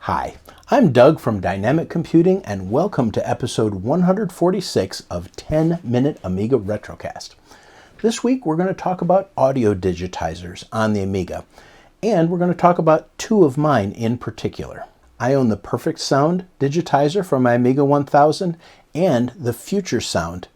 Hi, I'm Doug from Dynamic Computing and welcome to episode 146 of 10-Minute Amiga Retrocast. This week we're going to talk about audio digitizers on the Amiga, and we're going to talk about two of mine in particular. I own the PerfectSound digitizer for my Amiga 1000 and the FutureSound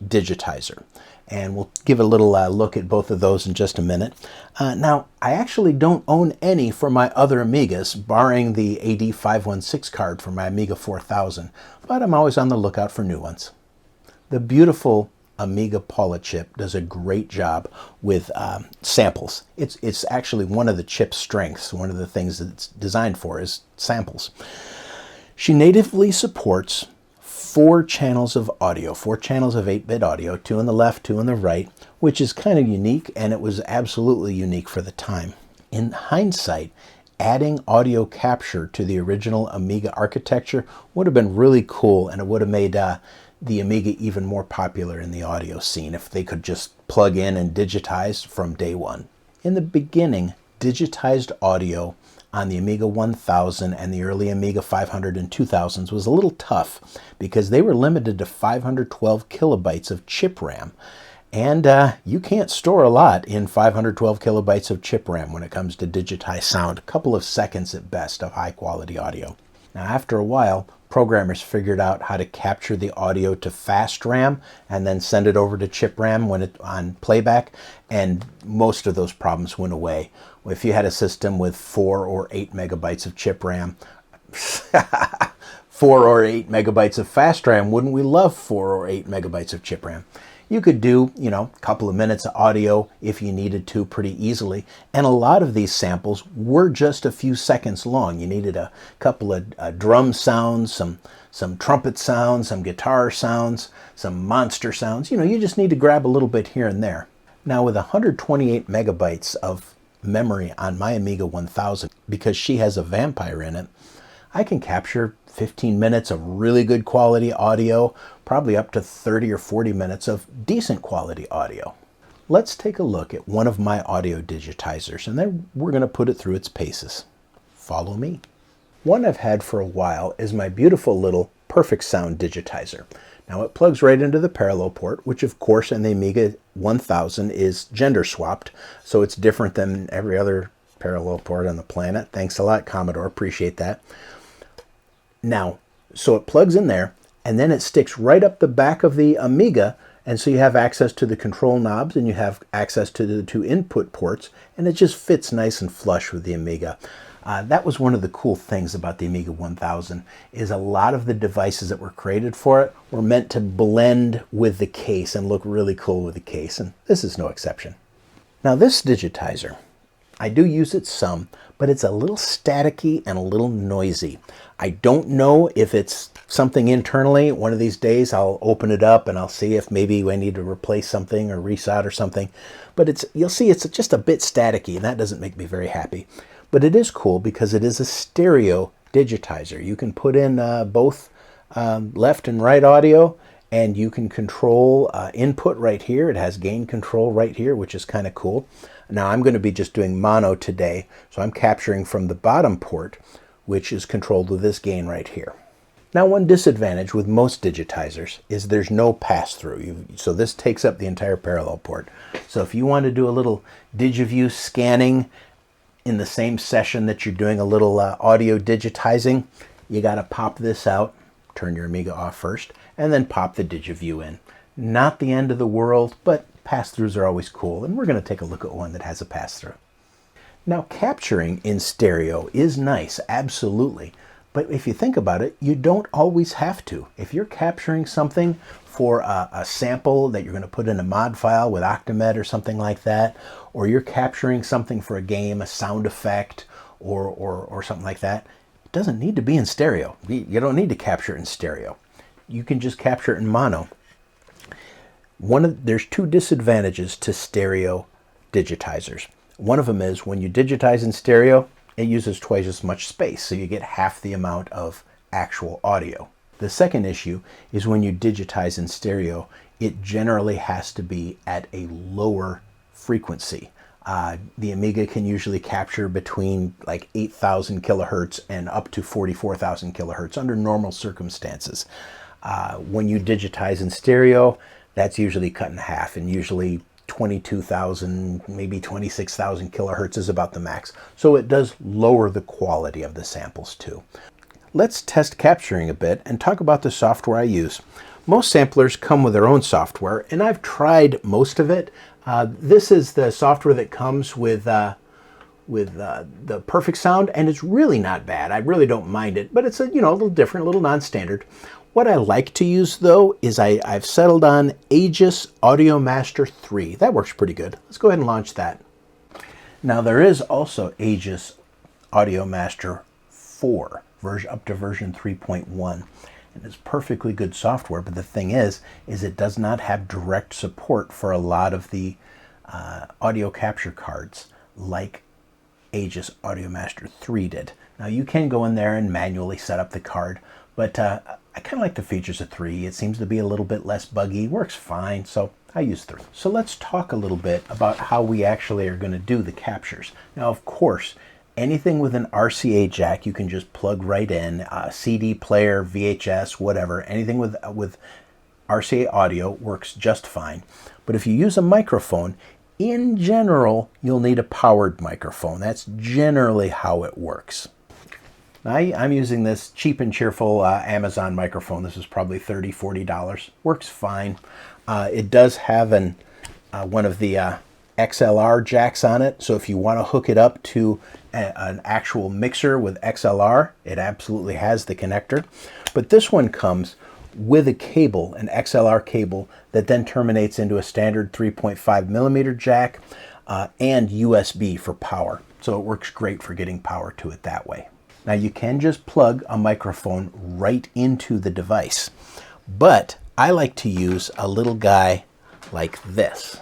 digitizer. And we'll give a little look at both of those in just a minute. Now, I actually don't own any for my other Amigas, barring the AD516 card for my Amiga 4000, but I'm always on the lookout for new ones. The beautiful Amiga Paula chip does a great job with samples. It's actually one of the chip's strengths. One of the things that it's designed for is samples. She natively supports 4 channels of audio, 4 channels of 8-bit audio, 2 on the left, 2 on the right, which is kind of unique, and it was absolutely unique for the time. In hindsight, adding audio capture to the original Amiga architecture would have been really cool, and it would have made the Amiga even more popular in the audio scene if they could just plug in and digitize from day one. In the beginning, digitized audio on the Amiga 1000 and the early Amiga 500 and 2000s was a little tough because they were limited to 512 kilobytes of chip RAM. And you can't store a lot in 512 kilobytes of chip RAM when it comes to digitized sound, a couple of seconds at best of high quality audio. Now after a while, programmers figured out how to capture the audio to fast RAM and then send it over to chip RAM when it on playback, and most of those problems went away. If you had a system with 4 or 8 megabytes of chip RAM, 4 or 8 megabytes of fast RAM, wouldn't we love 4 or 8 megabytes of chip RAM? You could do, a couple of minutes of audio if you needed to pretty easily. And a lot of these samples were just a few seconds long. You needed a couple of drum sounds, some trumpet sounds, some guitar sounds, some monster sounds. You just need to grab a little bit here and there. Now with 128 megabytes of memory on my Amiga 1000, because she has a vampire in it, I can capture 15 minutes of really good quality audio, probably up to 30 or 40 minutes of decent quality audio. Let's take a look at one of my audio digitizers, and then we're going to put it through its paces. Follow me. One I've had for a while is my beautiful little PerfectSound digitizer. Now it plugs right into the parallel port, which of course in the Amiga 1000 is gender swapped, so it's different than every other parallel port on the planet. Thanks a lot, Commodore, appreciate that. Now, so it plugs in there, and then it sticks right up the back of the Amiga, and so you have access to the control knobs, and you have access to the 2 input ports, and it just fits nice and flush with the Amiga. That was one of the cool things about the Amiga 1000, is a lot of the devices that were created for it were meant to blend with the case and look really cool with the case, and this is no exception. Now this digitizer, I do use it some, but it's a little staticky and a little noisy. I don't know if it's something internally. One of these days I'll open it up and I'll see if maybe I need to replace something or resolder something. But you'll see it's just a bit staticky, and that doesn't make me very happy. But it is cool because it is a stereo digitizer. You can put in both left and right audio, and you can control input right here. It has gain control right here, which is kind of cool. Now I'm going to be just doing mono today, so I'm capturing from the bottom port, which is controlled with this gain right here. Now one disadvantage with most digitizers is there's no pass-through, so this takes up the entire parallel port. So if you want to do a little DigiView scanning in the same session that you're doing a little audio digitizing, you got to pop this out, turn your Amiga off first, and then pop the DigiView in. Not the end of the world, but pass-throughs are always cool, and we're going to take a look at one that has a pass-through. Now capturing in stereo is nice, absolutely, but if you think about it, you don't always have to. If you're capturing something for a sample that you're going to put in a mod file with Octamed or something like that, or you're capturing something for a game, a sound effect, or something like that, it doesn't need to be in stereo. You don't need to capture it in stereo. You can just capture it in mono. There's 2 disadvantages to stereo digitizers. One of them is when you digitize in stereo, it uses twice as much space, so you get half the amount of actual audio. The second issue is when you digitize in stereo, it generally has to be at a lower frequency. The Amiga can usually capture between like 8,000 kilohertz and up to 44,000 kilohertz under normal circumstances. When you digitize in stereo, that's usually cut in half, and usually 22,000, maybe 26,000 kilohertz is about the max. So it does lower the quality of the samples too. Let's test capturing a bit and talk about the software I use. Most samplers come with their own software, and I've tried most of it. This is the software that comes with the PerfectSound, and it's really not bad. I really don't mind it, but it's a little different, a little non-standard. What I like to use though is I've settled on Aegis AudioMaster III. That works pretty good. Let's go ahead and launch that. Now there is also Aegis AudioMaster IV, up to version 3.1. And it's perfectly good software, but the thing is it does not have direct support for a lot of the audio capture cards like Aegis AudioMaster III did. Now you can go in there and manually set up the card, but I kind of like the features of 3. It seems to be a little bit less buggy, works fine, so I use 3. So let's talk a little bit about how we actually are going to do the captures. Now, of course, anything with an RCA jack you can just plug right in, CD player, VHS, whatever, anything with RCA audio works just fine. But if you use a microphone, in general, you'll need a powered microphone. That's generally how it works. I'm using this cheap and cheerful Amazon microphone. This is probably $30, $40. Works fine. It does have one of the XLR jacks on it, so if you want to hook it up to an actual mixer with XLR, it absolutely has the connector. But this one comes with a cable, an XLR cable, that then terminates into a standard 3.5 millimeter jack and USB for power. So it works great for getting power to it that way. Now you can just plug a microphone right into the device, but I like to use a little guy like this.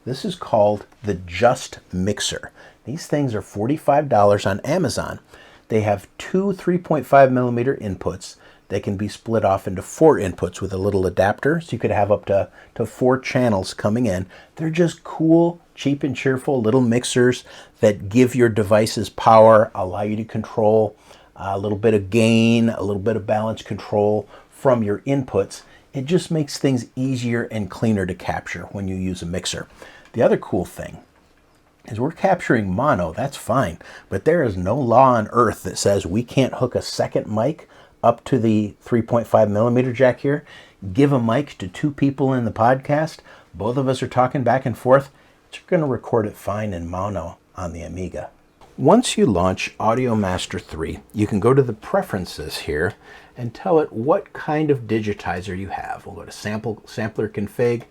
This is called the Just Mixer. These things are $45 on Amazon. They have two 3.5 millimeter inputs. They can be split off into 4 inputs with a little adapter, so you could have up to 4 channels coming in. They're just cool, cheap and cheerful little mixers that give your devices power, allow you to control a little bit of gain, a little bit of balance control from your inputs. It just makes things easier and cleaner to capture when you use a mixer. The other cool thing is we're capturing mono, that's fine, but there is no law on earth that says we can't hook a second mic up to the 3.5 millimeter jack here, give a mic to 2 people in the podcast, both of us are talking back and forth, it's going to record it fine in mono on the Amiga. Once you launch AudioMaster III, you can go to the preferences here and tell it what kind of digitizer you have. We'll go to sampler config,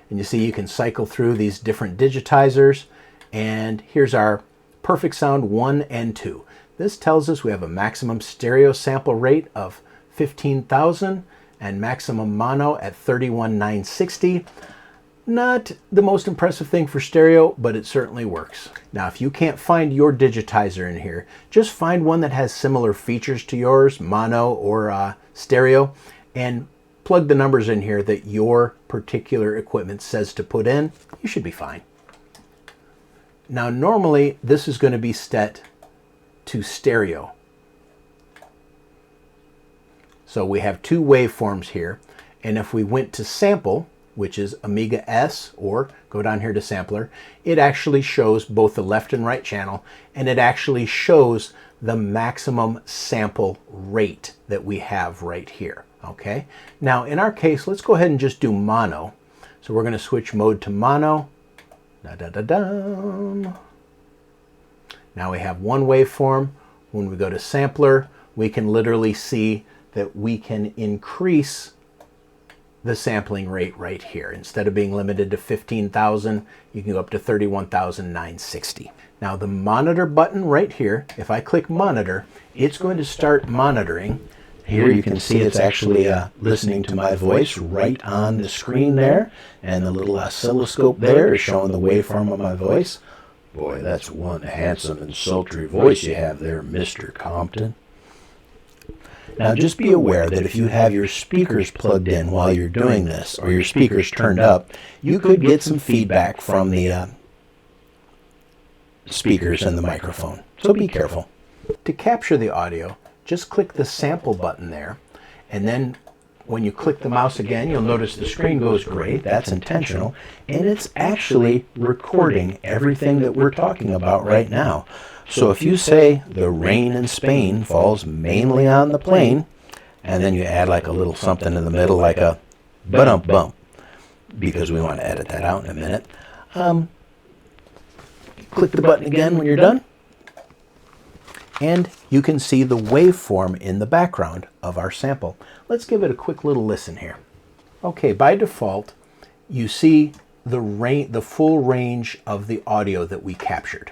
and you see you can cycle through these different digitizers, and here's our PerfectSound 1 and 2. This tells us we have a maximum stereo sample rate of 15,000 and maximum mono at 31,960. Not the most impressive thing for stereo, but it certainly works. Now, if you can't find your digitizer in here, just find one that has similar features to yours, mono or stereo, and plug the numbers in here that your particular equipment says to put in. You should be fine. Now, normally, this is going to be set to stereo. So we have 2 waveforms here, and if we went to sample, which is Amiga S, or go down here to sampler, it actually shows both the left and right channel, and it actually shows the maximum sample rate that we have right here. Okay, now in our case, let's go ahead and just do mono. So we're going to switch mode to mono. Now we have one waveform. When we go to sampler, we can literally see that we can increase the sampling rate right here. Instead of being limited to 15,000, you can go up to 31,960. Now the monitor button right here, if I click monitor, it's going to start monitoring. Here you can see it's actually listening to my voice right on the screen there, and the little oscilloscope there is showing the waveform of my voice. Boy, that's one handsome and sultry voice you have there, Mr. Compton. Now just be aware that if you have your speakers plugged in while you're doing this, or your speakers turned up, you could get some feedback from the speakers and the microphone. So be careful. To capture the audio, just click the sample button there, and then when you click the mouse again, you'll notice the screen goes gray. That's intentional, and it's actually recording everything that we're talking about right now. So if you say the rain in Spain falls mainly on the plain, and then you add like a little something in the middle, like a ba-dum-bump, because we want to edit that out in a minute. Click the button again when you're done, and you can see the waveform in the background of our sample. Let's give it a quick little listen here. Okay, by default, you see the full range of the audio that we captured.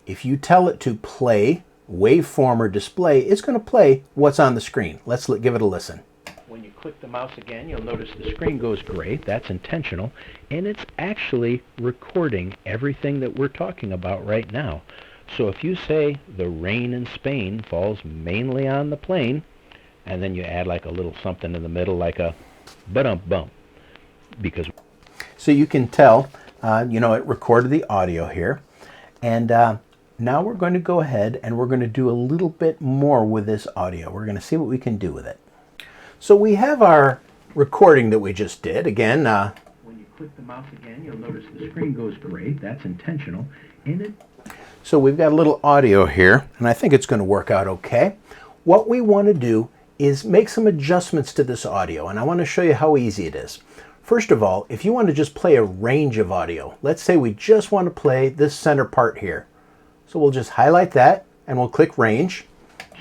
If you tell it to play waveform or display, it's going to play what's on the screen. Let's give it a listen. When you click the mouse again, you'll notice the screen goes gray. That's intentional, and it's actually recording everything that we're talking about right now. So if you say the rain in Spain falls mainly on the plain, and then you add like a little something in the middle, like a ba-dum-bump, because so you can tell, it recorded the audio here, and now we're going to go ahead and we're going to do a little bit more with this audio. We're going to see what we can do with it. So we have our recording that we just did. Again, when you click the mouse again, you'll notice the screen goes gray. That's intentional, and so we've got a little audio here, and I think it's going to work out okay. What we want to do is make some adjustments to this audio, and I want to show you how easy it is. First of all, if you want to just play a range of audio, let's say we just want to play this center part here. So we'll just highlight that, and we'll click range.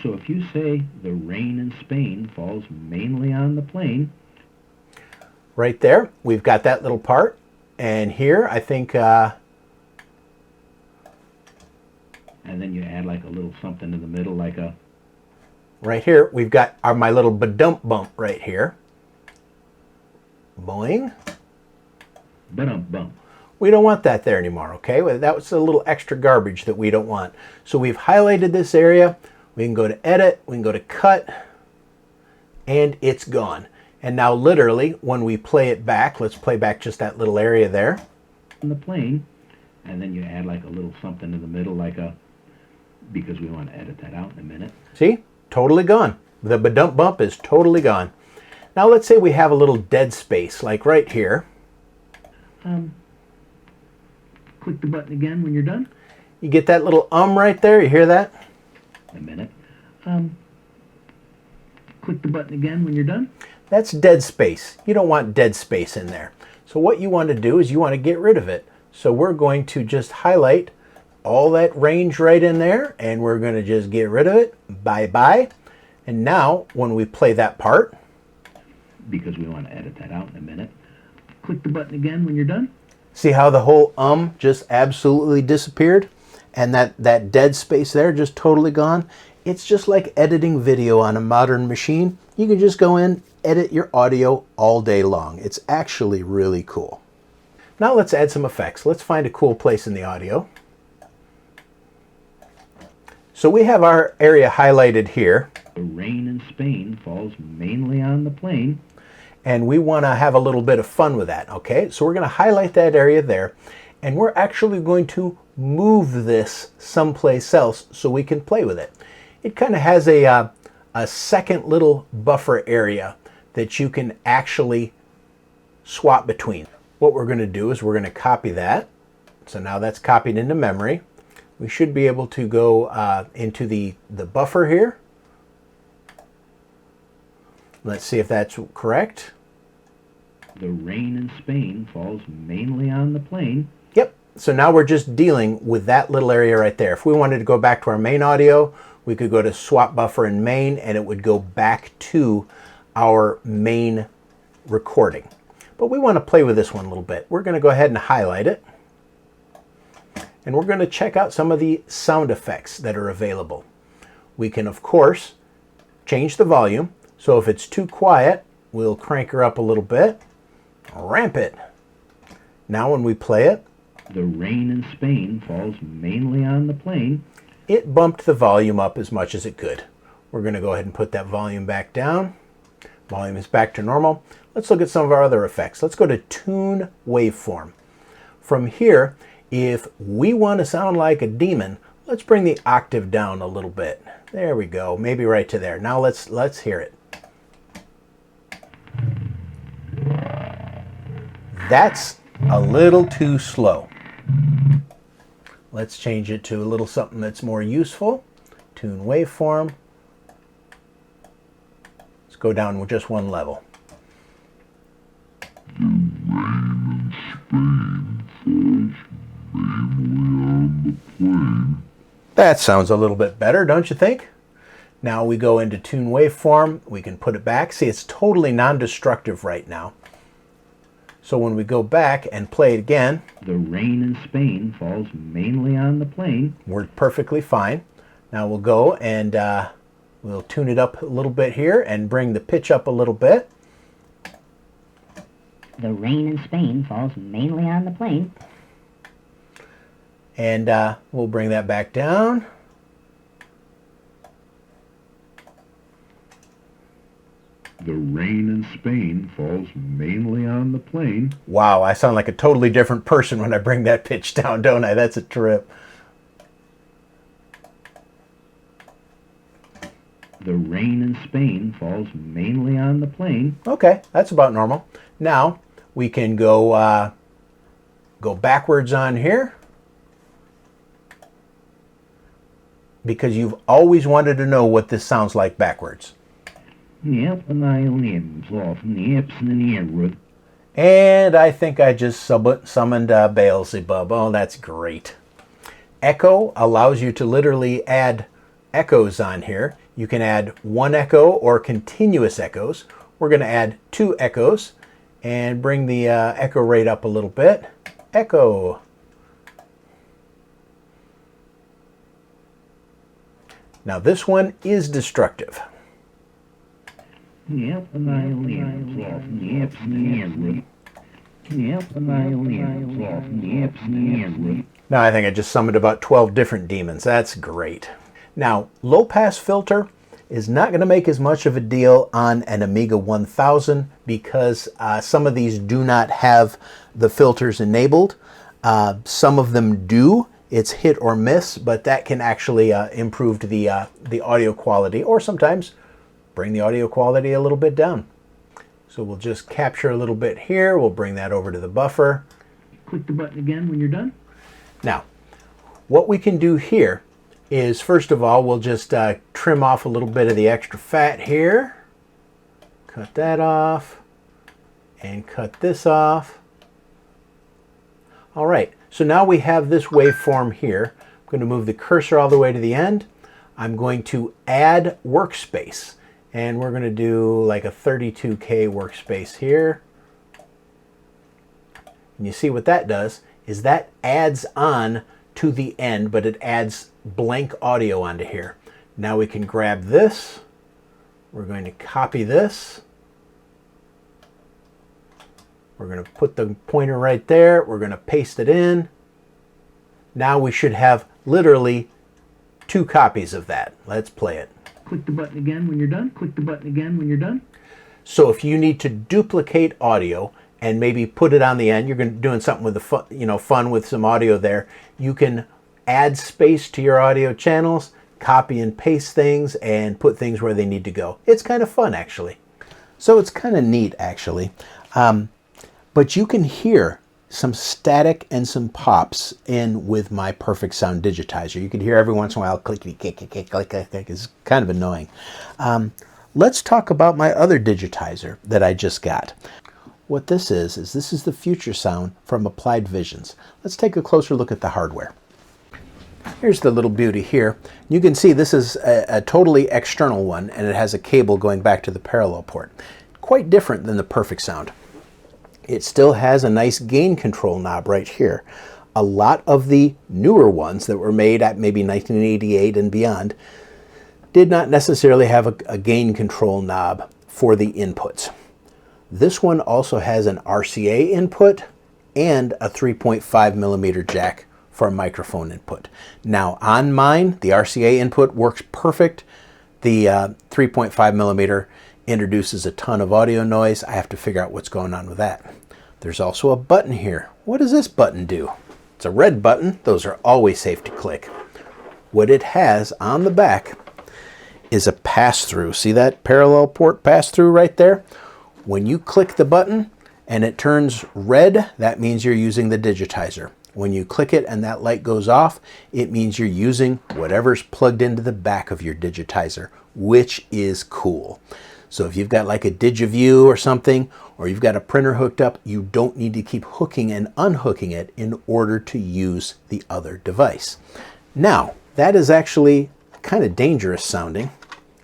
So if you say the rain in Spain falls mainly on the plain, right there, we've got that little part. And here, I think, and then you add like a little something in the middle, like a, right here, we've got my little ba-dump bump right here. Boing. Ba-dump bump. We don't want that there anymore, okay? Well, that was a little extra garbage that we don't want. So we've highlighted this area. We can go to edit, we can go to cut, and it's gone. And now literally, when we play it back, let's play back just that little area there. In the plane, and then you add like a little something in the middle, like a, because we want to edit that out in a minute. See? Totally gone. The ba-dump bump is totally gone. Now let's say we have a little dead space, like right here. Click the button again when you're done. You get that little right there, you hear that? A minute. Click the button again when you're done. That's dead space. You don't want dead space in there. So what you want to do is you want to get rid of it. So we're going to just highlight all that range right in there, and we're going to just get rid of it. Bye-bye. And now, when we play that part, because we want to edit that out in a minute, click the button again when you're done. See how the whole just absolutely disappeared? And that dead space there just totally gone? It's just like editing video on a modern machine. You can just go in, edit your audio all day long. It's actually really cool. Now let's add some effects. Let's find a cool place in the audio. So we have our area highlighted here. The rain in Spain falls mainly on the plain. And we want to have a little bit of fun with that, okay? So we're going to highlight that area there, and we're actually going to move this someplace else so we can play with it. It kind of has a second little buffer area that you can actually swap between. What we're going to do is we're going to copy that. So now that's copied into memory. We should be able to go into the buffer here. Let's see if that's correct. The rain in Spain falls mainly on the plain. Yep. So now we're just dealing with that little area right there. If we wanted to go back to our main audio, we could go to swap buffer in main, and it would go back to our main recording. But we want to play with this one a little bit. We're going to go ahead and highlight it. And we're going to check out some of the sound effects that are available. We can, of course, change the volume. So if it's too quiet, we'll crank her up a little bit. Ramp it. Now when we play it, the rain in Spain falls mainly on the plain. It bumped the volume up as much as it could. We're going to go ahead and put that volume back down. Volume is back to normal. Let's look at some of our other effects. Let's go to Tune Waveform. From here, If we want to sound like a demon, let's bring the octave down a little bit. There we go, maybe right to there. Now let's hear it. That's a little too slow. Let's change it to a little something that's more useful. Tune waveform. Let's go down with just one level. That sounds a little bit better, don't you think? Now we go into tune waveform. We can put it back. See, it's totally non-destructive right now. So when we go back and play it again, the rain in Spain falls mainly on the plain. Worked perfectly fine. Now we'll go and we'll tune it up a little bit here and bring the pitch up a little bit. The rain in Spain falls mainly on the plain. And we'll bring that back down. The rain in Spain falls mainly on the plain. Wow, I sound like a totally different person when I bring that pitch down, don't I? That's a trip. The rain in Spain falls mainly on the plain. Okay, that's about normal. Now we can go backwards on here, because you've always wanted to know what this sounds like backwards. Yep, and I limbs off in the Epson and the Edward. And I think I just summoned Beelzebub. Oh, that's great. Echo allows you to literally add echoes on here. You can add one echo or continuous echoes. We're going to add 2 echoes and bring the echo rate up a little bit. Echo. Now this one is destructive. Yep, and I limbs off in the Epson and the Edward. Yep, and I limbs off in the Epson and the Edward. Now I think I just summoned about 12 different demons. That's great. Now, low pass filter is not going to make as much of a deal on an Amiga 1000 because some of these do not have the filters enabled. Some of them do. It's hit or miss, but that can actually improve the audio quality, or sometimes bring the audio quality a little bit down. So we'll just capture a little bit here. We'll bring that over to the buffer. Click the button again when you're done. Now, what we can do here is, first of all, we'll just trim off a little bit of the extra fat here. Cut that off and cut this off. All right, so now we have this waveform here. I'm going to move the cursor all the way to the end. I'm going to add workspace, and we're going to do like a 32K workspace here. And you see what that does is that adds on to the end, but it adds blank audio onto here. Now we can grab this. We're going to copy this. We're going to put the pointer right there. We're going to paste it in. Now we should have literally 2 copies of that. Let's play it. Click the button again when you're done. Click the button again when you're done. So if you need to duplicate audio and maybe put it on the end, you're doing something with the fun with some audio there, you can add space to your audio channels, copy and paste things, and put things where they need to go. It's kind of fun, actually. So it's kind of neat, actually. But you can hear some static and some pops in with my PerfectSound digitizer. You can hear every once in a while clickety click click click click click click. It's kind of annoying. Let's talk about my other digitizer that I just got. What this is this is the FutureSound from Applied Visions. Let's take a closer look at the hardware. Here's the little beauty here. You can see this is a totally external one, and it has a cable going back to the parallel port. Quite different than the PerfectSound. It still has a nice gain control knob right here. A lot of the newer ones that were made at maybe 1988 and beyond did not necessarily have a gain control knob for the inputs. This one also has an RCA input and a 3.5 millimeter jack for a microphone input. Now on mine, the RCA input works perfect. The 3.5 millimeter introduces a ton of audio noise. I have to figure out what's going on with that. There's also a button here. What does this button do? It's a red button. Those are always safe to click. What it has on the back is a pass-through. See that parallel port pass-through right there? When you click the button and it turns red, that means you're using the digitizer. When you click it and that light goes off, it means you're using whatever's plugged into the back of your digitizer, which is cool. So if you've got like a DigiView or something, or you've got a printer hooked up, you don't need to keep hooking and unhooking it in order to use the other device. Now, that is actually kind of dangerous sounding,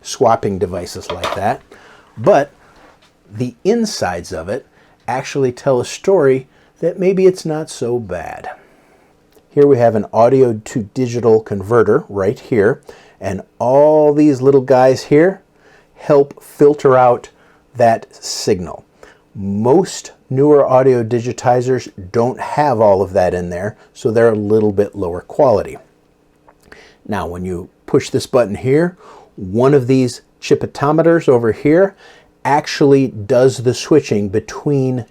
swapping devices like that, but the insides of it actually tell a story that maybe it's not so bad. Here we have an audio to digital converter right here, and all these little guys here help filter out that signal. Most newer audio digitizers don't have all of that in there, so they're a little bit lower quality. Now, when you push this button here, one of these chipitometers over here actually does the switching between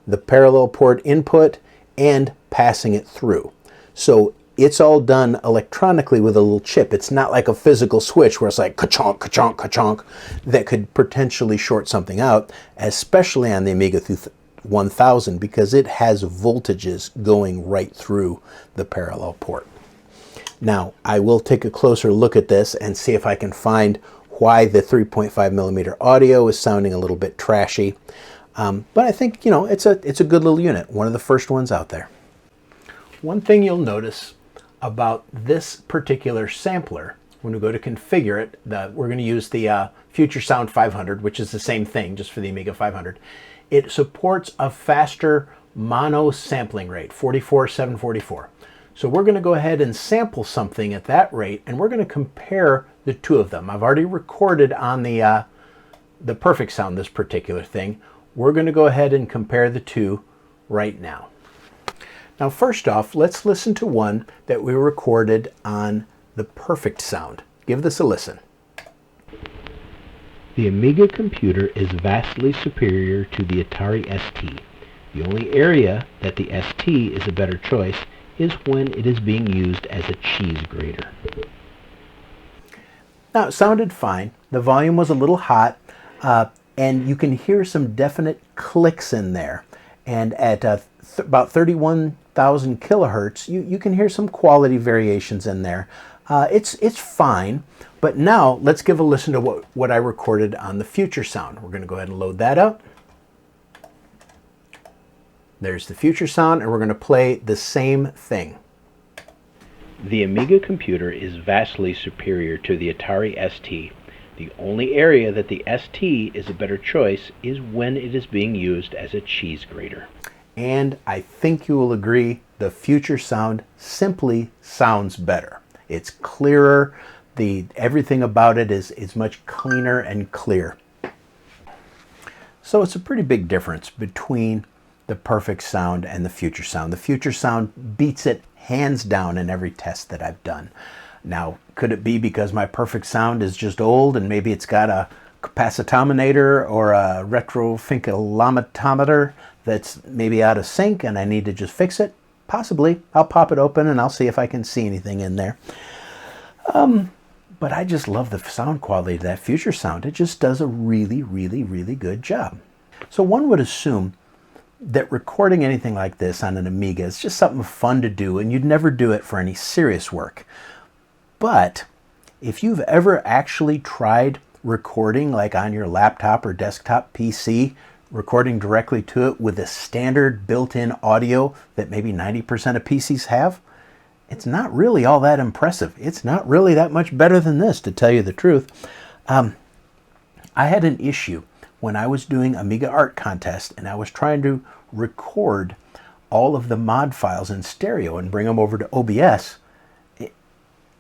the parallel port input and passing it through. So it's all done electronically with a little chip. It's not like a physical switch where it's like ka-chonk, ka-chonk, ka-chonk that could potentially short something out, especially on the Amiga 1000 because it has voltages going right through the parallel port. Now, I will take a closer look at this and see if I can find why the 3.5mm audio is sounding a little bit trashy. But I think, you know, it's a good little unit, one of the first ones out there. One thing you'll notice about this particular sampler, when we go to configure it, we're going to use the FutureSound 500, which is the same thing, just for the Amiga 500. It supports a faster mono sampling rate, 44/744. So we're going to go ahead and sample something at that rate, and we're going to compare the two of them. I've already recorded on the PerfectSound this particular thing. We're going to go ahead and compare the two right now. Now, first off, let's listen to one that we recorded on the PerfectSound. Give this a listen. The Amiga computer is vastly superior to the Atari ST. The only area that the ST is a better choice is when it is being used as a cheese grater. Now, it sounded fine. The volume was a little hot, and you can hear some definite clicks in there. And at about 31,000 kilohertz, you can hear some quality variations in there. It's fine, but now let's give a listen to what I recorded on the FutureSound. We're going to go ahead and load that up. There's the FutureSound, and we're going to play the same thing. The Amiga computer is vastly superior to the Atari ST. The only area that the ST is a better choice is when it is being used as a cheese grater. And I think you will agree, the FutureSound simply sounds better. It's clearer. Everything about it is much cleaner and clear. So it's a pretty big difference between the PerfectSound and the FutureSound. The FutureSound beats it hands down in every test that I've done. Now, could it be because my PerfectSound is just old and maybe it's got a capacitometer or a retrofinkalometer that's maybe out of sync and I need to just fix it? Possibly. I'll pop it open and I'll see if I can see anything in there. But I just love the sound quality of that FutureSound. It just does a really, really, really good job. So one would assume that recording anything like this on an Amiga is just something fun to do, and you'd never do it for any serious work. But if you've ever actually tried recording like on your laptop or desktop PC, recording directly to it with a standard built-in audio that maybe 90% of PCs have, it's not really all that impressive. It's not really that much better than this, to tell you the truth. I had an issue when I was doing Amiga Art Contest and I was trying to record all of the mod files in stereo and bring them over to OBS.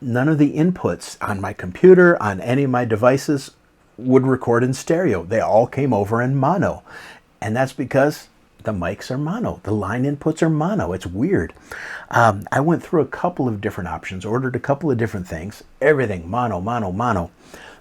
None of the inputs on my computer, on any of my devices, would record in stereo. They all came over in mono. And that's because the mics are mono. The line inputs are mono. It's weird. I went through a couple of different options, ordered a couple of different things. Everything mono, mono, mono.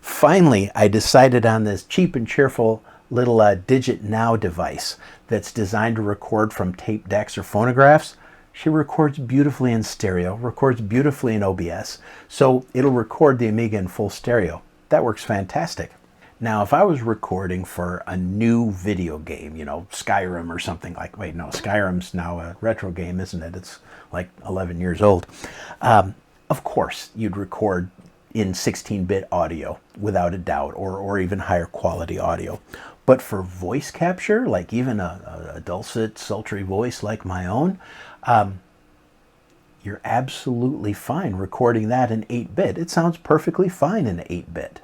Finally, I decided on this cheap and cheerful little Digit Now device that's designed to record from tape decks or phonographs. She records beautifully in stereo, records beautifully in OBS, so it'll record the Amiga in full stereo. That works fantastic. Now, if I was recording for a new video game, you know, Skyrim or something like, wait, no, Skyrim's now a retro game, isn't it? It's like 11 years old. Of course, you'd record in 16-bit audio, without a doubt, or even higher quality audio. But for voice capture, like even a dulcet, sultry voice like my own, you're absolutely fine recording that in 8-bit. It sounds perfectly fine in 8-bit.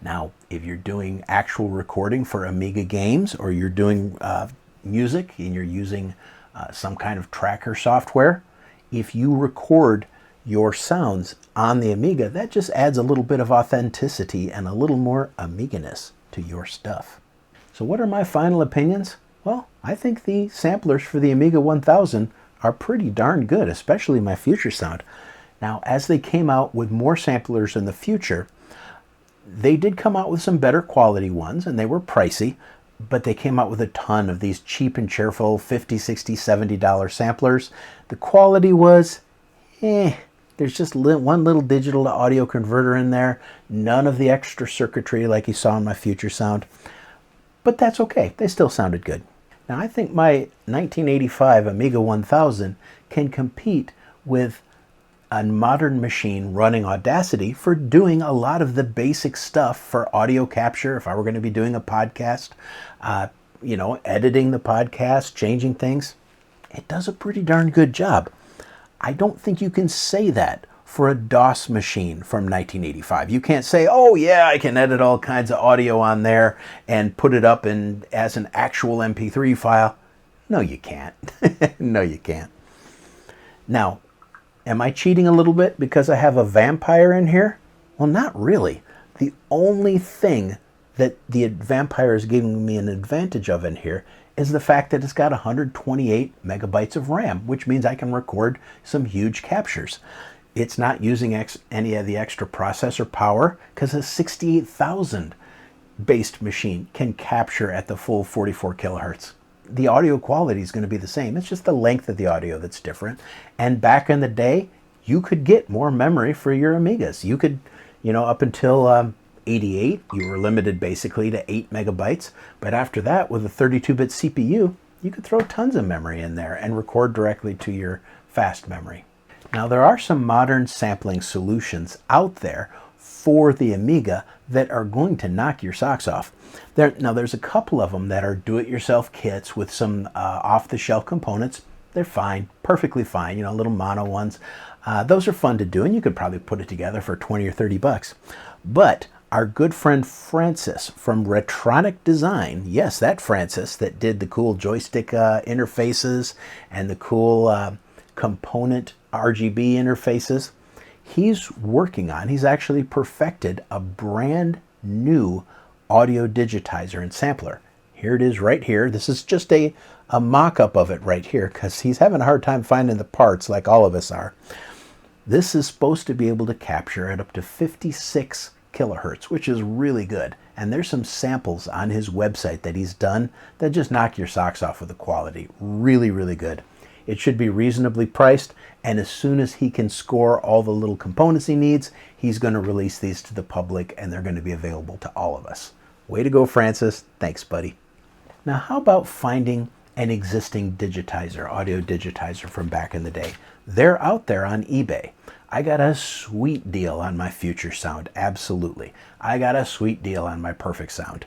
Now, if you're doing actual recording for Amiga games, or you're doing music and you're using some kind of tracker software, if you record your sounds on the Amiga, that just adds a little bit of authenticity and a little more Amiga-ness to your stuff. So what are my final opinions? Well, I think the samplers for the Amiga 1000 are pretty darn good, especially my FutureSound. Now, as they came out with more samplers in the future, they did come out with some better quality ones, and they were pricey, but they came out with a ton of these cheap and cheerful $50, $60, $70 samplers. The quality was, there's just one little digital to audio converter in there, none of the extra circuitry like you saw in my FutureSound. But that's okay, they still sounded good. Now, I think my 1985 Amiga 1000 can compete with a modern machine running Audacity for doing a lot of the basic stuff for audio capture. If I were going to be doing a podcast, you know, editing the podcast, changing things, it does a pretty darn good job. I don't think you can say that for a DOS machine from 1985. You can't say, oh yeah, I can edit all kinds of audio on there and put it up as an actual MP3 file. No, you can't. No, you can't. Now, am I cheating a little bit because I have a vampire in here? Well, not really. The only thing that the vampire is giving me an advantage of in here is the fact that it's got 128 megabytes of RAM, which means I can record some huge captures. It's not using any of the extra processor power because a 68,000 based machine can capture at the full 44 kilohertz. The audio quality is going to be the same. It's just the length of the audio that's different. And back in the day, you could get more memory for your Amigas. You could, you know, up until 88, you were limited basically to 8 megabytes. But after that, with a 32-bit CPU, you could throw tons of memory in there and record directly to your fast memory. Now, there are some modern sampling solutions out there for the Amiga that are going to knock your socks off. Now, there's a couple of them that are do-it-yourself kits with some off-the-shelf components. They're fine, perfectly fine, you know, little mono ones. Those are fun to do, and you could probably put it together for 20 or 30 bucks. But our good friend Francis from Retronic Design, yes, that Francis that did the cool joystick interfaces and the cool component RGB interfaces, he's actually perfected a brand new audio digitizer and sampler. Here it is right here. This is just a mock-up of it right here because he's having a hard time finding the parts like all of us are. This is supposed to be able to capture at up to 56 kilohertz, which is really good. And there's some samples on his website that he's done that just knock your socks off with the quality. Really, really good. It should be reasonably priced, and as soon as he can score all the little components he needs, he's going to release these to the public, and they're going to be available to all of us. Way to go, Francis. Thanks, buddy. Now, how about finding an existing digitizer, audio digitizer from back in the day? They're out there on eBay. I got a sweet deal on my FutureSound, absolutely. I got a sweet deal on my PerfectSound.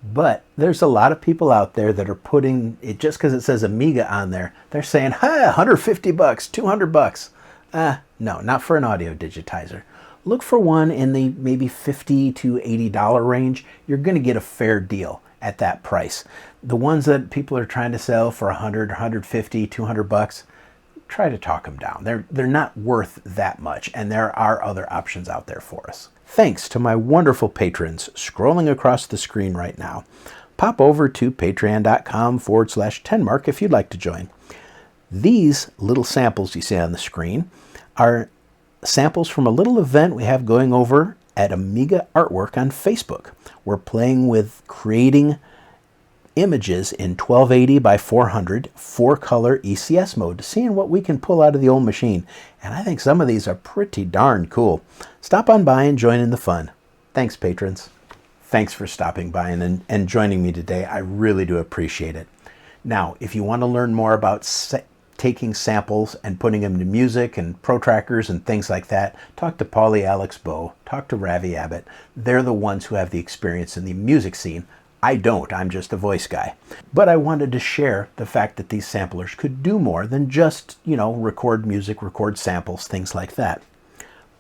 But there's a lot of people out there that are putting it, just because it says Amiga on there, they're saying, hi, 150 bucks, 200 bucks. No, not for an audio digitizer. Look for one in the maybe $50 to $80 range. You're going to get a fair deal at that price. The ones that people are trying to sell for 100, 150, 200 bucks, try to talk them down. They're not worth that much, and there are other options out there for us. Thanks to my wonderful patrons scrolling across the screen right now. Pop over to patreon.com/10mark if you'd like to join. These little samples you see on the screen are samples from a little event we have going over at Amiga Artwork on Facebook. We're playing with creating images in 1280 by 400 4-color ECS mode, seeing what we can pull out of the old machine. And I think some of these are pretty darn cool. Stop on by and join in the fun. Thanks, patrons. Thanks for stopping by and joining me today. I really do appreciate it. Now, if you want to learn more about taking samples and putting them to music and pro trackers and things like that, talk to Paulie Alex Bowe, talk to Ravi Abbott. They're the ones who have the experience in the music scene. I don't, I'm just a voice guy. But I wanted to share the fact that these samplers could do more than just, record music, record samples, things like that.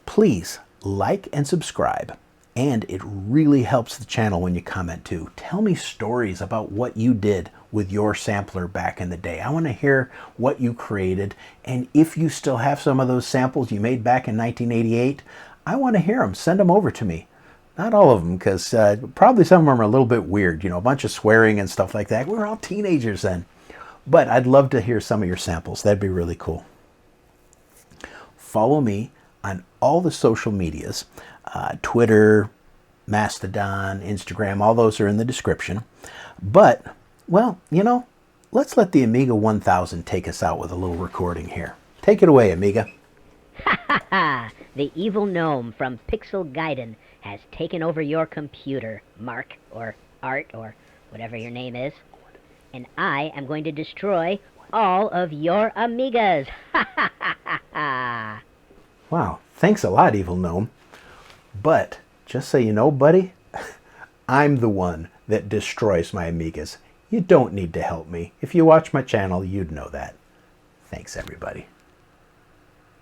Please like and subscribe. And it really helps the channel when you comment too. Tell me stories about what you did with your sampler back in the day. I want to hear what you created, and if you still have some of those samples you made back in 1988, I want to hear them. Send them over to me. Not all of them, because probably some of them are a little bit weird, a bunch of swearing and stuff like that. We were all teenagers then. But I'd love to hear some of your samples. That'd be really cool. Follow me on all the social medias. Twitter, Mastodon, Instagram, all those are in the description. But, well, let's let the Amiga 1000 take us out with a little recording here. Take it away, Amiga. Ha ha ha! The evil gnome from Pixel Gaiden has taken over your computer, Mark, or Art, or whatever your name is. And I am going to destroy all of your Amigas. Ha ha ha ha ha! Wow, thanks a lot, evil gnome. But, just so you know, buddy, I'm the one that destroys my Amigas. You don't need to help me. If you watch my channel, you'd know that. Thanks, everybody.